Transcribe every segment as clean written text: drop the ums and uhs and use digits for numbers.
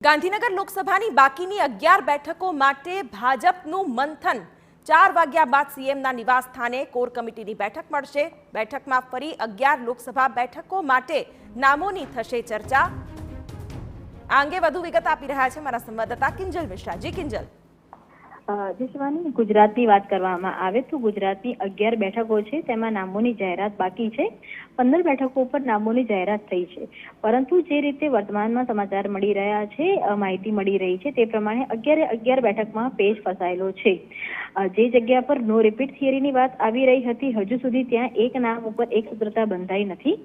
ગાંધીનગર લોકસભાની બાકીની 11 બેઠકો માટે ભાજપનું મંથન 4 વાગ્યા બાદ સીએમના નિવાસ સ્થાને કોર કમિટીની બેઠક મળશે। બેઠકમાં ફરી 11 લોકસભા બેઠકો માટે નામોની થશે ચર્ચા। આ અંગે વધુ વિગત આપી રહ્યા છે મારા સંવાદદાતા કિંજલ મિશ્રા। જી કિંજલ। શિવાની, ગુજરાતની વાત કરવામાં આવે તો ગુજરાતની 11 બેઠકો છે, તેમાં નામોની જાહેરાત બાકી છે। 15 બેઠકો પર નામોની જાહેરાત થઈ છે, પરંતુ જે રીતે વર્તમાનમાં સમાચાર મળી રહ્યા છે, માહિતી મળી રહી છે તે પ્રમાણે 11 બેઠકમાં પેજ ફસાયેલો છે। જે જગ્યા પર નો રિપીટ થિયરીની વાત આવી રહી હતી, હજુ સુધી ત્યાં એક નામ ઉપર એક સૂત્રતા બંધાઈ નથી।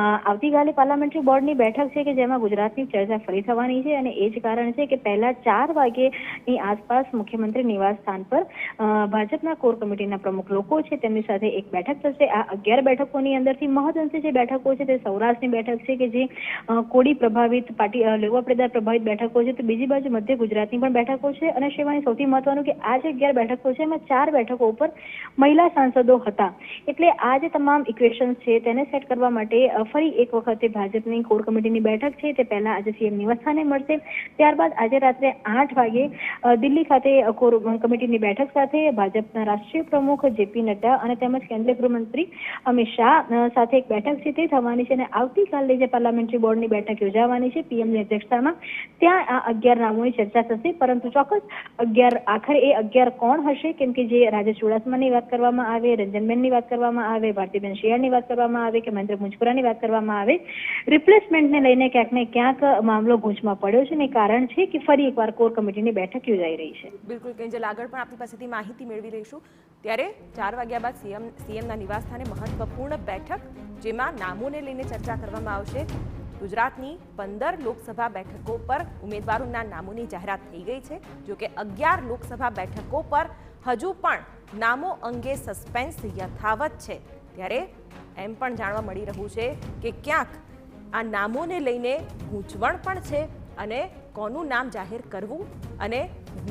આવતીકાલે પાર્લામેન્ટરી બોર્ડની બેઠક છે કે જેમાં ગુજરાતની ચર્ચા ફરી થવાની છે અને એ જ કારણ છે કે પહેલા 4 વાગ્યાની આસપાસ મુખ્યમંત્રી નિવાસ સ્થાન પર ભાજપના કોર કમિટીના પ્રમુખ લોકો છે તેમની સાથે એક બેઠક થશે। આ 11 બેઠકોની અંદરથી મહદઅંશે જે બેઠકો છે તે સૌરાષ્ટ્રની બેઠક છે કે જે કોળી પ્રભાવિત લેવા પડદાર પ્રભાવિત બેઠકો છે, તો બીજી બાજુ મધ્ય ગુજરાતની પણ બેઠકો છે। અને શિવાની, સૌથી મહત્વનું કે આ જે 11 બેઠકો છે એમાં 4 બેઠકો ઉપર મહિલા સાંસદો હતા, એટલે આ જે તમામ ઇક્વેશન્સ છે તેને સેટ કરવા માટે ફરી એક વખતે ભાજપની કોર કમિટીની બેઠક છે તે પહેલા આજે સીએમ નિવાસ સ્થાને મળશે। ત્યારબાદ આજે રાત્રે 8 વાગે દિલ્હી ખાતે કોર કમિટીની બેઠક સાથે ભાજપના રાષ્ટ્રીય પ્રમુખ જેપી નડ્ડા અને તેમજ કેન્દ્રીય ગૃહમંત્રી અમિત શાહ સાથે એક બેઠક છે તે થવાની છે। અને આવતીકાલે જે પાર્લામેન્ટરી બોર્ડની બેઠક યોજાવાની છે પીએમની અધ્યક્ષતામાં, ત્યાં આ 11 નામોની ચર્ચા થશે, પરંતુ ચોક્કસ 11 આખરે એ 11 કોણ હશે? કેમ કે જે રાજેશ ચુડાસમાની વાત કરવામાં આવે, રંજનબેનની વાત કરવામાં આવે, ભારતીબેન શિયાળની વાત કરવામાં આવે કે મહેન્દ્ર મુંજપુરાની વાત કરવામાં આવે, રિપ્લેસમેન્ટને લઈને ક્યાંક ને ક્યાંક મામલો ગૂંચમાં પડ્યો છે અને કારણ છે કે ફરી એકવાર કોર કમિટીની બેઠક યોજાઈ રહી છે। બિલકુલ કિંજલ, આગળ પણ આપની પાસેથી માહિતી મેળવી રહીશું। ત્યારે 4 વાગ્યા બાદ સીએમના નિવાસ સ્થાને મહત્વપૂર્ણ બેઠક, જેમાં નામોને લઈને ચર્ચા કરવામાં આવશે। ગુજરાતની 15 લોકસભા બેઠકો પર ઉમેદવારોના નામોની જાહેરાત થઈ ગઈ છે, જો કે 11 લોકસભા બેઠકો પર હજુ પણ નામો અંગે સસ્પેન્સ યથાવત છે। ત્યારે એમ પણ જાણવા મળી રહ્યું છે કે ક્યાંક આ નામોને લઈને ગૂંચવણ પણ છે અને કોનું નામ જાહેર કરવું અને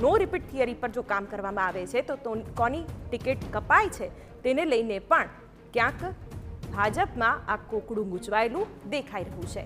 નો રિપીટ થિયરી પર જો કામ કરવામાં આવે છે તો કોની ટિકિટ કપાય છે તેને લઈને પણ ક્યાંક ભાજપમાં આ કોકડું ગૂંચવાયેલું દેખાઈ રહ્યું છે।